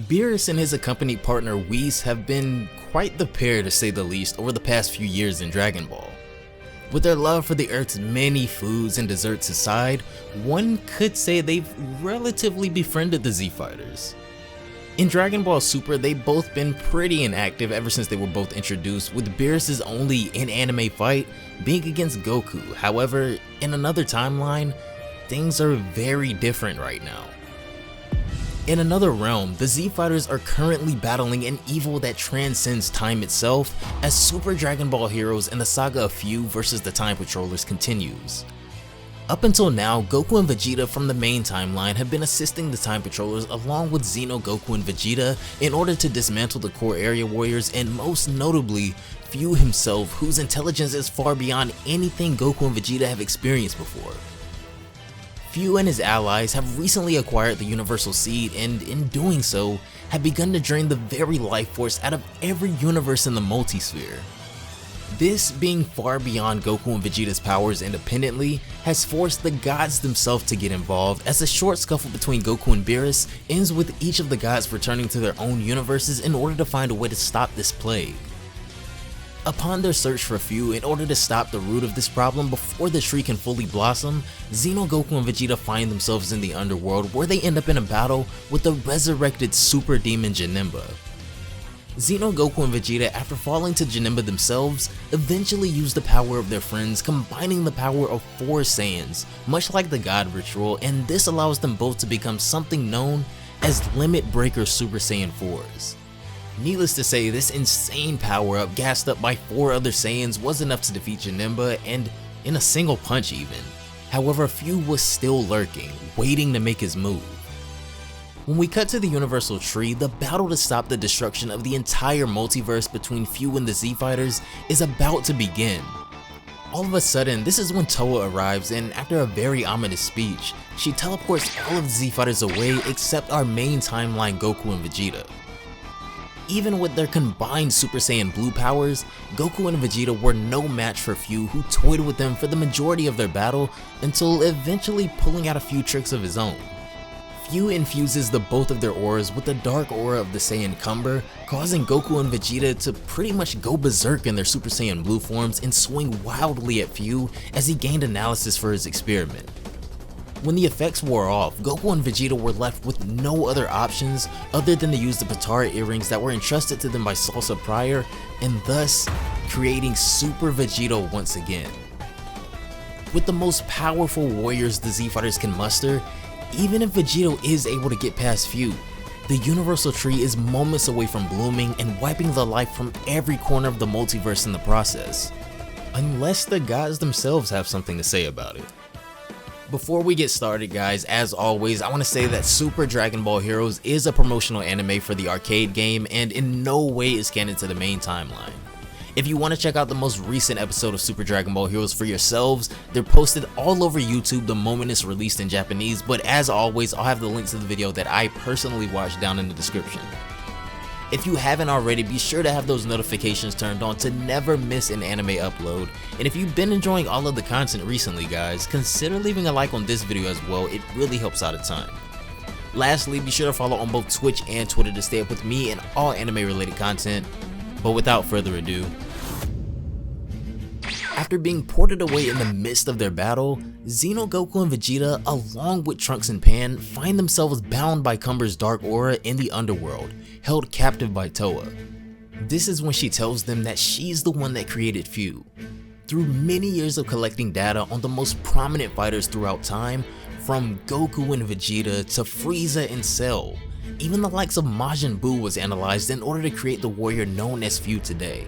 Beerus and his accompanied partner Whis have been quite the pair to say the least over the past few years in Dragon Ball. With their love for the Earth's many foods and desserts aside, one could say they've relatively befriended the Z-Fighters. In Dragon Ball Super, they've both been pretty inactive ever since they were both introduced, with Beerus' only in-anime fight being against Goku. However, in another timeline, things are very different right now. In another realm, the Z-Fighters are currently battling an evil that transcends time itself as Super Dragon Ball heroes in the saga of Fu vs the Time Patrollers continues. Up until now, Goku and Vegeta from the main timeline have been assisting the Time Patrollers along with Xeno, Goku, and Vegeta in order to dismantle the core area warriors, and most notably, Fu himself, whose intelligence is far beyond anything Goku and Vegeta have experienced before. Fu and his allies have recently acquired the Universal Seed, and in doing so, have begun to drain the very life force out of every universe in the multisphere. This, being far beyond Goku and Vegeta's powers independently, has forced the gods themselves to get involved, as a short scuffle between Goku and Beerus ends with each of the gods returning to their own universes in order to find a way to stop this plague. Upon their search for Fu in order to stop the root of this problem before the tree can fully blossom, Xeno, Goku, and Vegeta find themselves in the underworld, where they end up in a battle with the resurrected Super Demon Janemba. Xeno, Goku, and Vegeta, after falling to Janemba themselves, eventually use the power of their friends, combining the power of 4 Saiyans, much like the God ritual, and this allows them both to become something known as Limit Breaker Super Saiyan 4s. Needless to say, this insane power-up gassed up by 4 other Saiyans was enough to defeat Janemba, and in a single punch even. However, Fu was still lurking, waiting to make his move. When we cut to the Universal Tree, the battle to stop the destruction of the entire multiverse between Fu and the Z-Fighters is about to begin. All of a sudden, this is when Towa arrives, and after a very ominous speech, she teleports all of the Z-Fighters away except our main timeline Goku and Vegeta. Even with their combined Super Saiyan Blue powers, Goku and Vegeta were no match for Fu, who toyed with them for the majority of their battle until eventually pulling out a few tricks of his own. Fu infuses the both of their auras with the dark aura of the Saiyan Cumber, causing Goku and Vegeta to pretty much go berserk in their Super Saiyan Blue forms and swing wildly at Fu as he gained analysis for his experiment. When the effects wore off, Goku and Vegeta were left with no other options other than to use the Potara earrings that were entrusted to them by Salsa prior, and thus creating Super Vegeta once again. With the most powerful warriors the Z-Fighters can muster, even if Vegeta is able to get past Fu, the Universal Tree is moments away from blooming and wiping the life from every corner of the multiverse in the process. Unless the gods themselves have something to say about it. Before we get started, guys, as always, I want to say that Super Dragon Ball Heroes is a promotional anime for the arcade game and in no way is canon to the main timeline. If you want to check out the most recent episode of Super Dragon Ball Heroes for yourselves, they're posted all over YouTube the moment it's released in Japanese, but as always, I'll have the link to the video that I personally watched down in the description. If you haven't already, be sure to have those notifications turned on to never miss an anime upload. And if you've been enjoying all of the content recently, guys, consider leaving a like on this video as well. It really helps out a ton. Lastly, be sure to follow on both Twitch and Twitter to stay up with me and all anime related content. But without further ado, after being ported away in the midst of their battle, Xeno, Goku, and Vegeta, along with Trunks and Pan, find themselves bound by Cumber's dark aura in the underworld, held captive by Towa. This is when she tells them that she's the one that created Fu. Through many years of collecting data on the most prominent fighters throughout time, from Goku and Vegeta to Frieza and Cell, even the likes of Majin Buu was analyzed in order to create the warrior known as Fu today.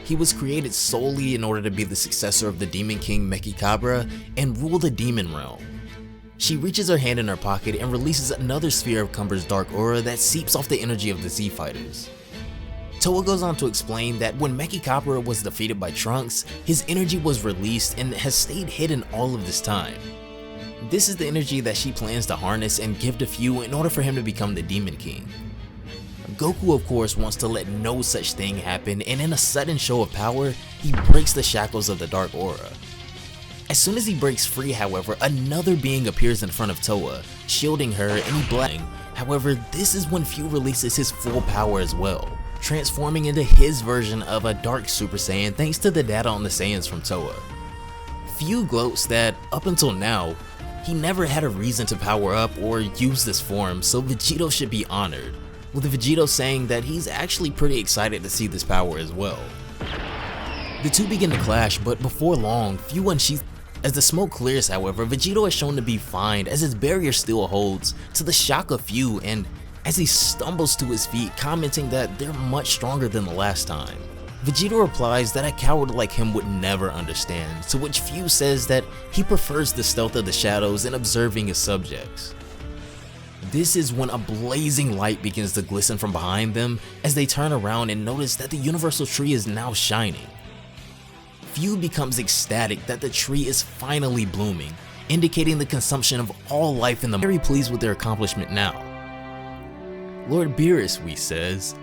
He was created solely in order to be the successor of the Demon King Mechikabra and rule the Demon Realm. She reaches her hand in her pocket and releases another sphere of Cumber's dark aura that seeps off the energy of the Z-Fighters. Towa goes on to explain that when Mechikabra was defeated by Trunks, his energy was released and has stayed hidden all of this time. This is the energy that she plans to harness and give to Fu in order for him to become the Demon King. Goku, of course, wants to let no such thing happen, and in a sudden show of power, he breaks the shackles of the dark aura. As soon as he breaks free, however, another being appears in front of Towa, shielding her, and he blanks. However, this is when Few releases his full power as well, transforming into his version of a Dark Super Saiyan thanks to the data on the Saiyans from Toa. Few gloats that, up until now, he never had a reason to power up or use this form, so Vegito should be honored, with Vegito saying that he's actually pretty excited to see this power as well. The two begin to clash, but before long, Few unsheaths. As the smoke clears, however, Vegito is shown to be fine as his barrier still holds, to the shock of Few, and as he stumbles to his feet, commenting that they're much stronger than the last time. Vegito replies that a coward like him would never understand, to which Few says that he prefers the stealth of the shadows and observing his subjects. This is when a blazing light begins to glisten from behind them as they turn around and notice that the universal tree is now shining. Few becomes ecstatic that the tree is finally blooming, indicating the consumption of all life in the very pleased with their accomplishment now. Lord Beerus, Whis says,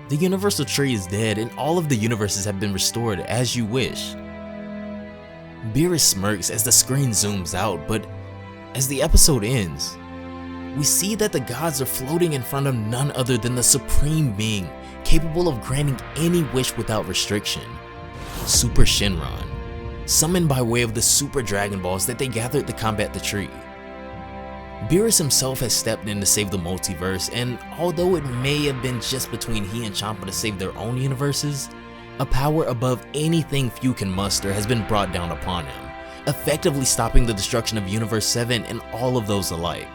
the universal tree is dead and all of the universes have been restored as you wish. Beerus smirks as the screen zooms out, but as the episode ends, we see that the gods are floating in front of none other than the supreme being, capable of granting any wish without restriction. Super Shenron, summoned by way of the Super Dragon Balls that they gathered to combat the tree. Beerus himself has stepped in to save the multiverse, and although it may have been just between he and Champa to save their own universes, a power above anything Few can muster has been brought down upon him, effectively stopping the destruction of Universe 7 and all of those alike.